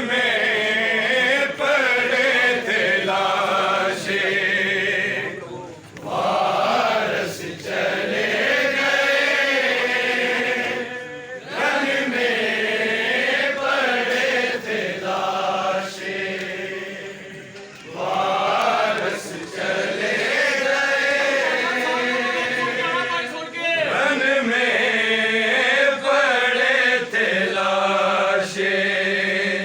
में पड़े थे लाशें, वारस चले गए। रन में पड़े थे लाशें, वारस चले रन में पड़े थे लाशें,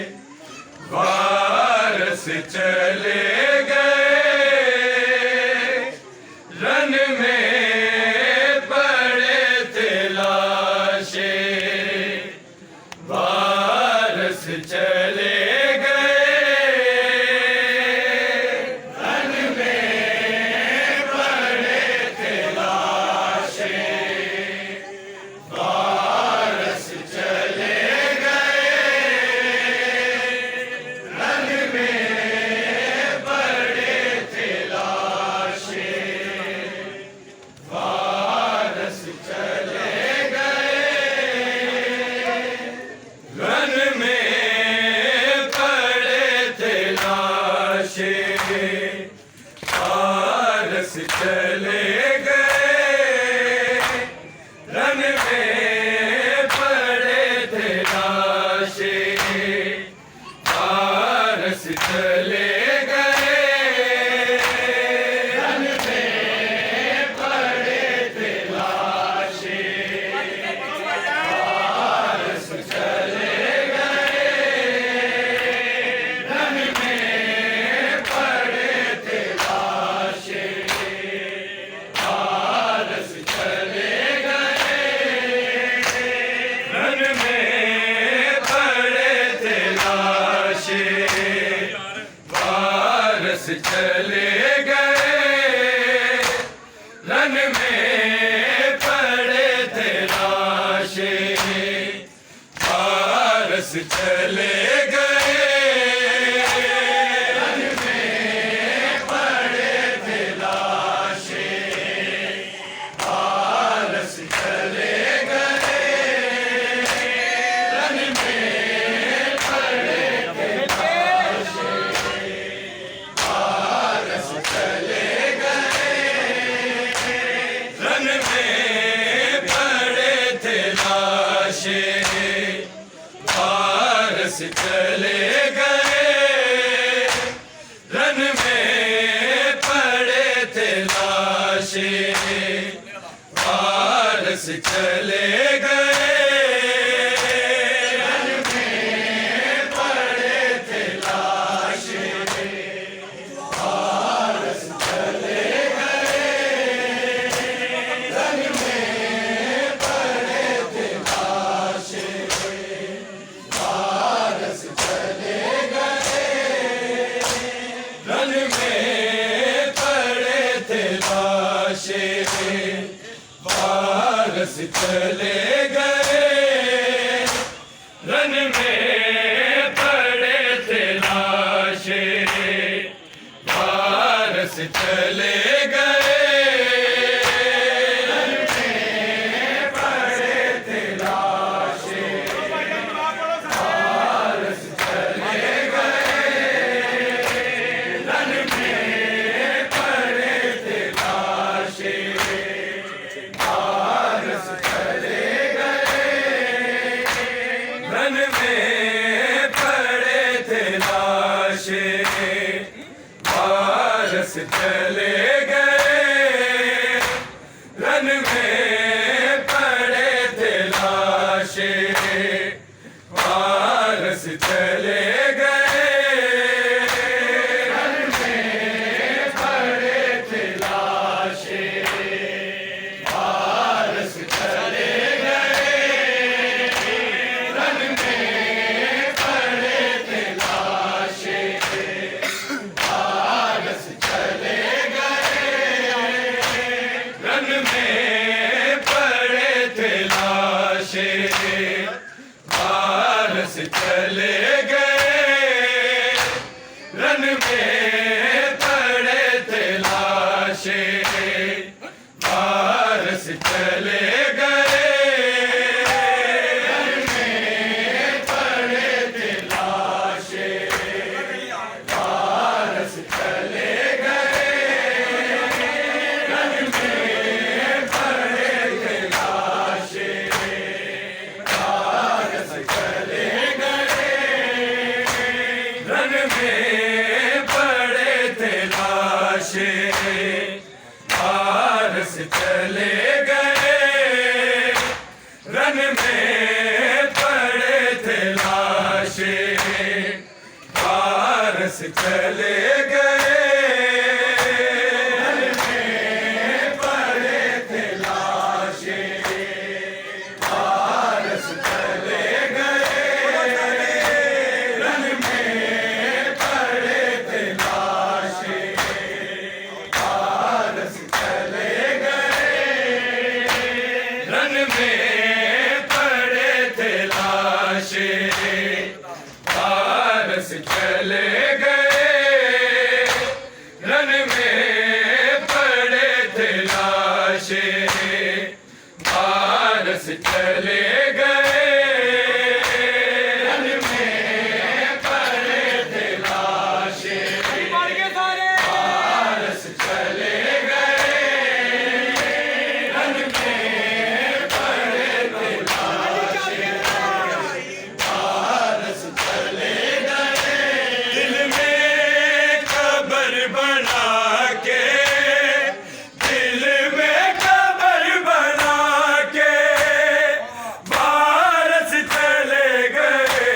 वारस चले गए। रन में पड़े थे लाशें, वारस चले वारस चले गए। रन में पड़े थे लाशें, वारस चले गए। रन में पड़े थे लाशें, वारस चले चले गए। रन में पड़े थे लाशें, वारस चले गए। रन में पड़े थे लाशें, वारस चले गए। रन में पड़े थे वारस चले गए। रन में पड़े थे लाशें, वारस चले गए। रन में पड़े थे लाशें, वारस चले गए। रन में पड़े थे लाशें, वारस चले गए। रन में पड़े थे लाशें, वारस चले गए। रन में पड़े थे लाशें, वारस चले गए। रन में पड़े थे लाशें, वारस चले गए। रन में पड़े थे लाशें, वारस चले गए। रन में पड़े थे लाशें, वारस चले गए। रन में पड़े थे लाशें, वारस चले गए। रन में लाशे पारस चले गए, रन में पड़े थे लाशे पारस चले गए, रन में पड़े थे लाशे पारस चले गए, रन में पड़े थे लाशे पारस चले गए, रन में पड़े थे लाशे पारस चले गए, रन में पड़े थे लाशे पारस चले गए, रन में पड़े थे लाशे पारस चले गए, रन में पड़े थे लाशे पारस चले गए, दिल में कब्र बना के, दिल में कब्र बना के पारस चले गए,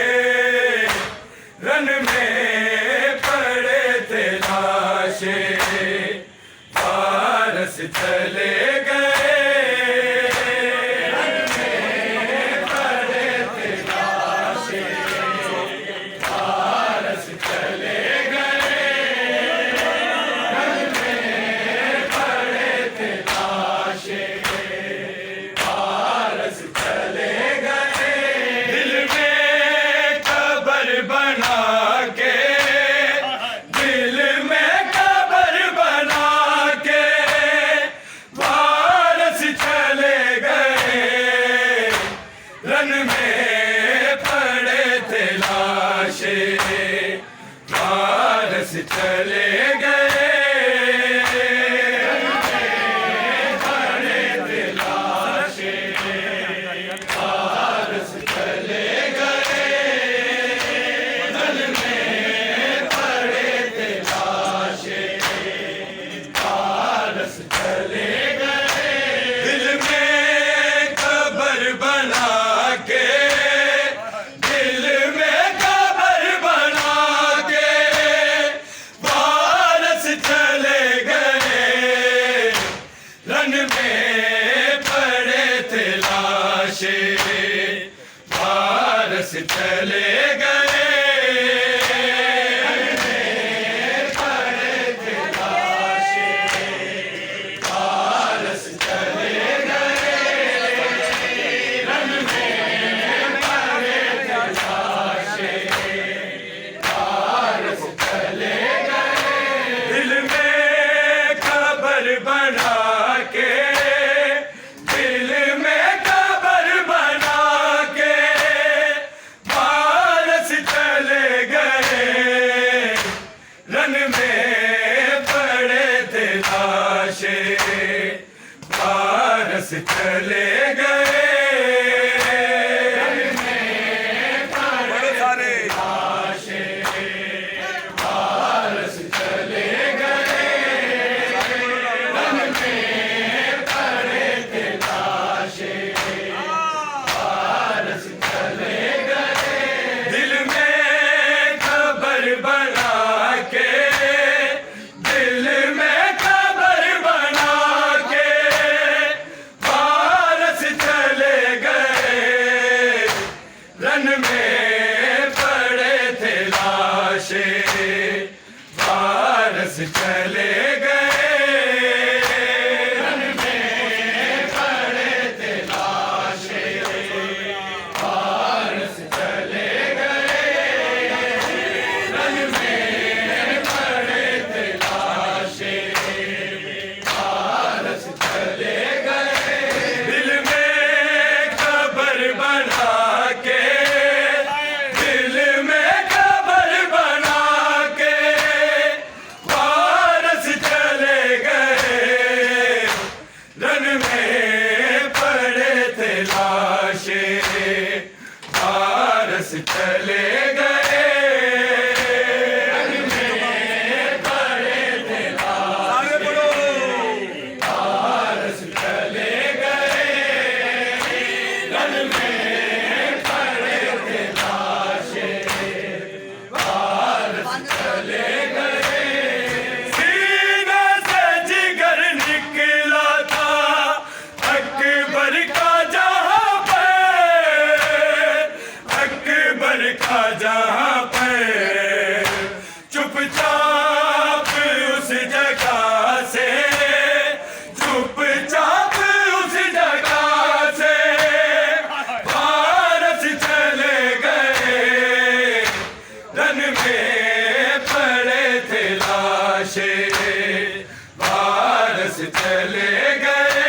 रन में पड़े थे लाशे पारस चले गए, रन में पड़े थे लाशे पारस चले गए, रन में पड़े थे लाशे पारस चले गए, दिल में कब्र बना के, दिल में कब्र बना के पारस चले गए, रन में पड़े थे लाशे पारस चले गए, रन में पड़े थे लाशे पारस चले गए, रन में पड़े थे लाशे पारस चले गए, दिल में कब्र बना के, दिल में कब्र बना के पारस चले गए, रन में पड़े थे लाशे पारस चले गए, रन में पड़े थे लाशे पारस चले गए, रन में पड़े थे लाशे पारस चले गए, दिल में कब्र बना के, दिल में कब्र बना के पारस चले गए, रन में पड़े थे लाशे पारस चले गए, रन में पड़े थे लाशे पारस चले गए, रन में पड़े थे लाशे पारस चले गए, दिल में कब्र बना के, दिल में कब्र बना के पारस चले गए, रन में पड़े थे लाशे पारस चले गए, रन में पड़े थे लाशे पारस चले गए, रन में पड़े थे लाशे पारस चले गए, दिल में कब्र बना के, दिल में कब्र बना के पारस चले गए, सीने से जिगर निकला था अकबर का जहां पे, अकबर का जहां पे, चुपचाप उस जगह से, चुपचाप उस जगह से वारस चले गए, रन में पड़े थे लाशें, वारस चले गए,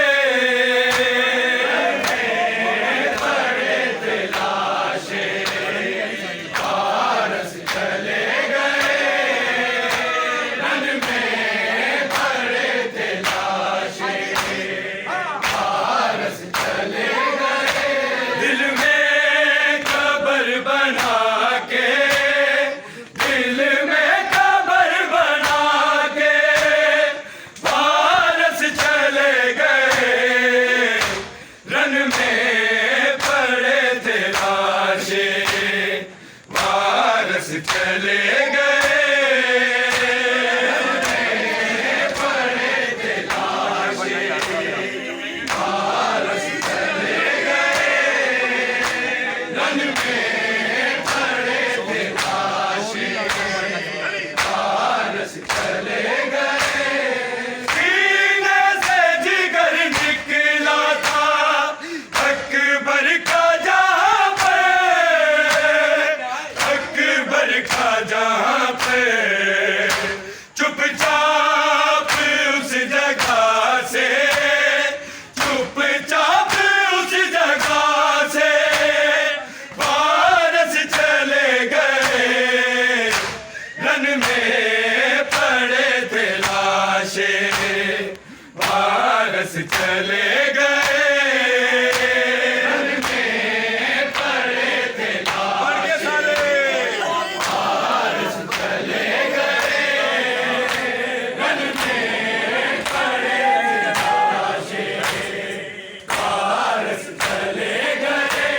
रन में पड़े थे लाशें, वारस चले गए, रन में पड़े थे लाशें, वारस चले गए, दिल में कब्र बना के, दिल में कब्र बना के, वारस चले गए, रन में पड़े थे लाशें, वारस चले गए, रन में पड़े थे लाशें, वारस चले गए, रन में पड़े थे लाशें, वारस चले गए, सीने से जिगर निकला था अकबर का जहां पे, अकबर का जहां पे, चुपचाप उस जगह से, चुपचाप उस जगह से वारस चले गए, रन में पड़े थे लाशें, वारस चले गए, रन में पड़े थे लाशें, वारस चले गए, रन में पड़े थे लाशें, वारस चले गए,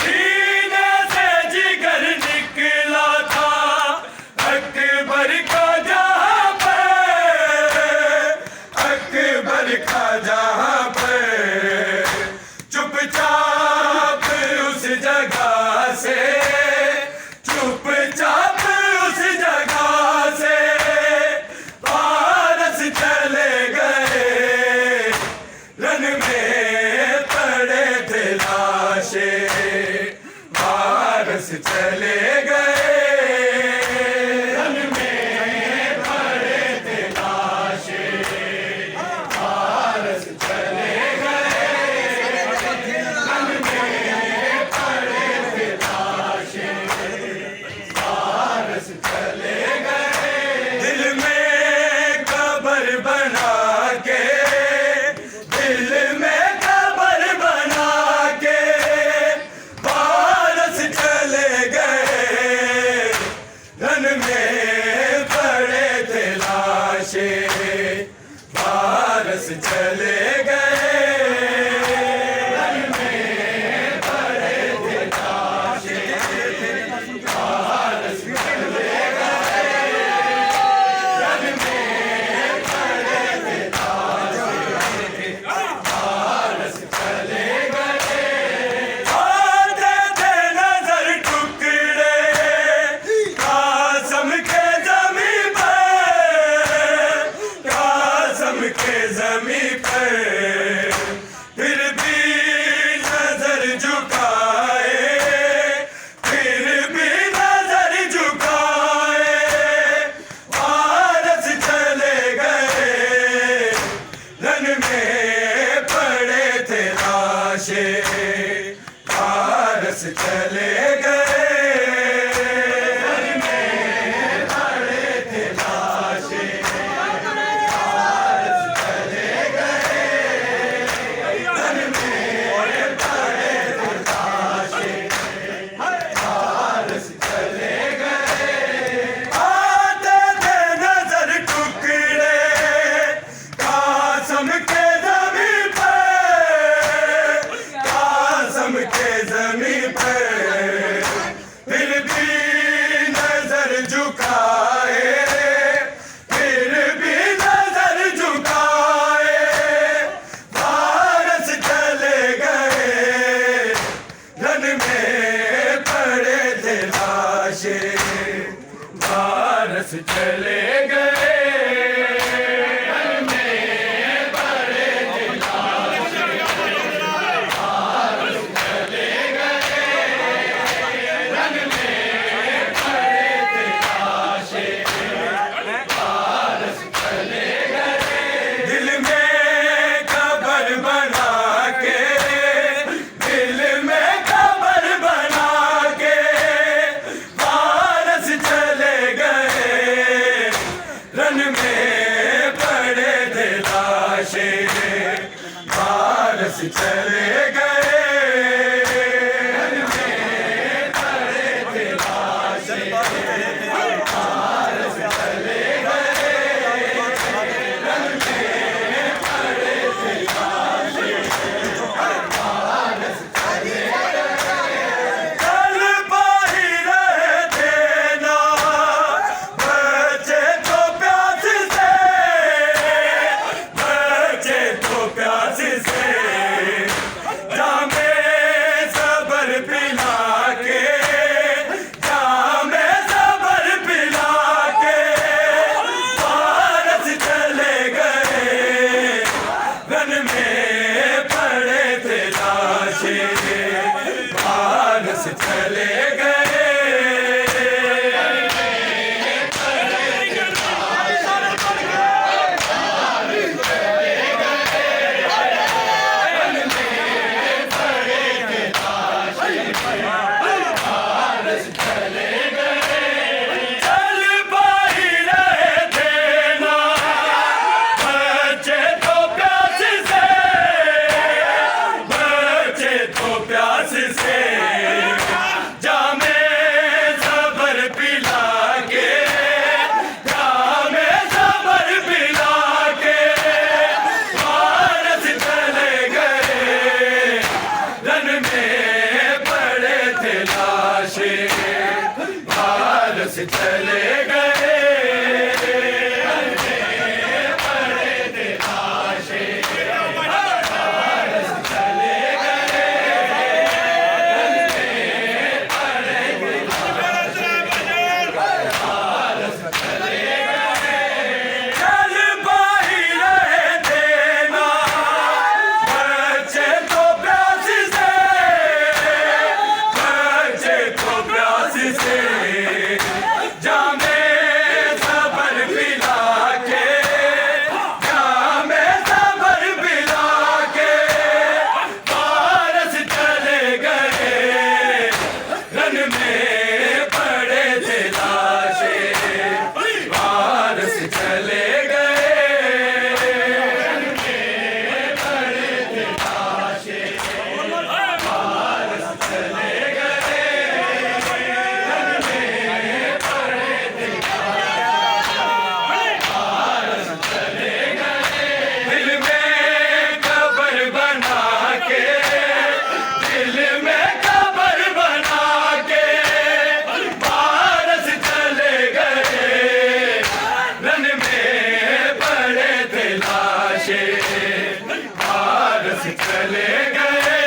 सीने से जिगर निकला था अकबर का जहां पे, अकबर का जहां पे, चुपचाप उस जगह से, चुपचाप उस जगह से वारस चले गए, रन में पड़े थे लाशें, वारस चले गए, रन में पड़े थे लाशें, वारस चले गए, रन में पड़े थे लाशें, वारस चले गए, दिल में कब्र बना के, दिल में कब्र बना के, वारस चले गए, रन में पड़े थे लाशें, वारस चले गए, रन में पड़े थे लाशें, वारस चले गए, रन में पड़े थे लाशें, वारस चले गए, आते थे नजर टुकड़े कासम के ज़मीं पे, कासम के ज़मीं पे, पारस चले गए चले गए चले गए चले गए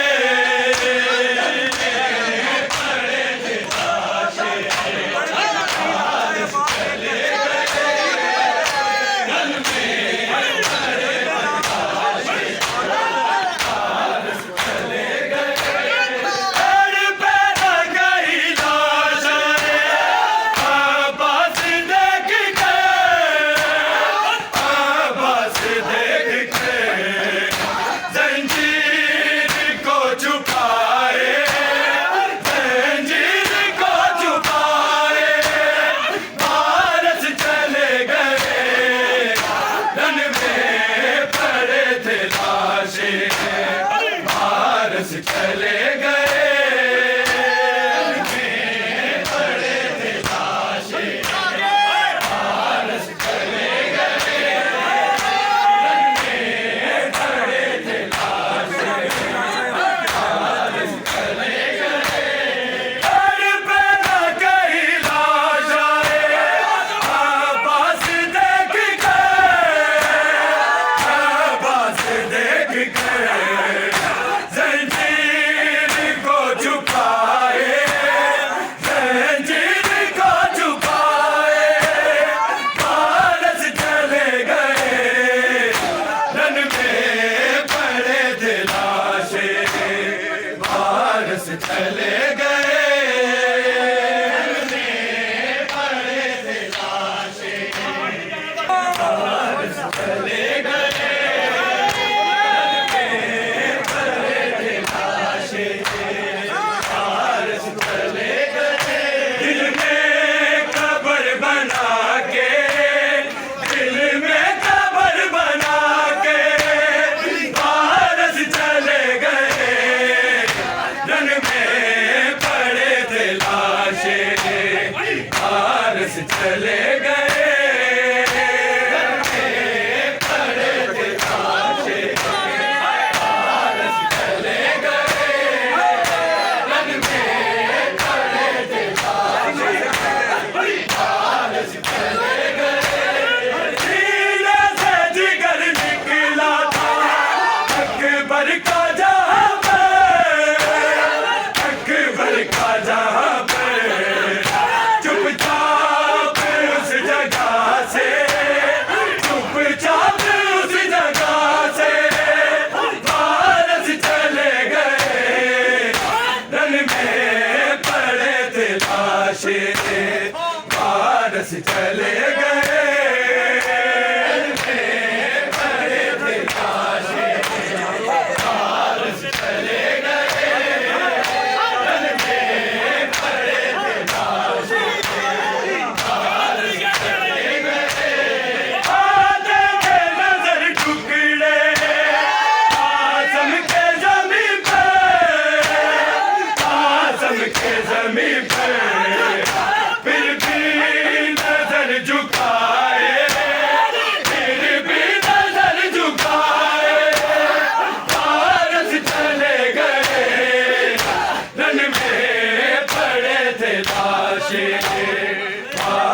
पारस चले गए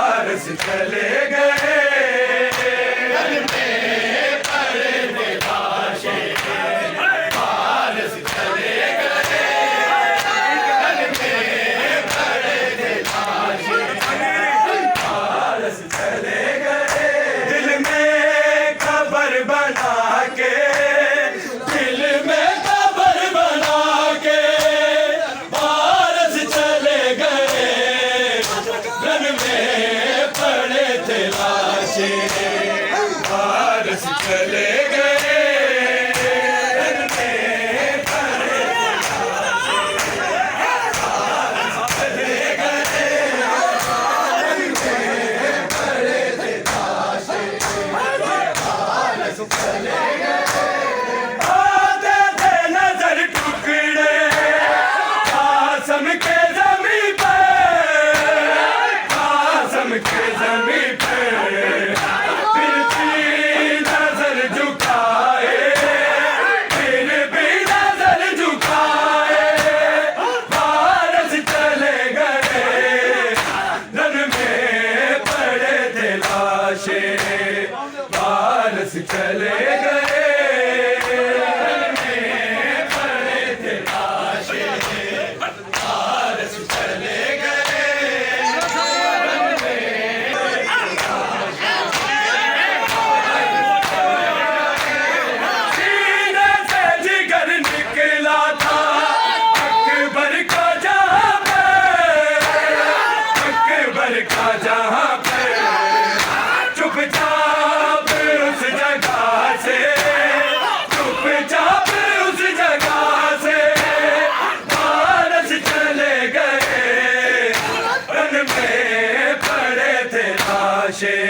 पारस चले गए पारस चले गए पारस चले गए दिल में खबर बना के दिल में खबर बना के पारस चले गए रन में पड़े थे लाशें पारस चले गए पारस चले गए पड़े थे लाशें पारस चले गए सीने से जिगर निकला था अकबर का जहां पे अकबर का जहां पे चुपचाप उस जगह से चुपचाप उस जगह से पारस चले गए रन में पड़े थे लाशें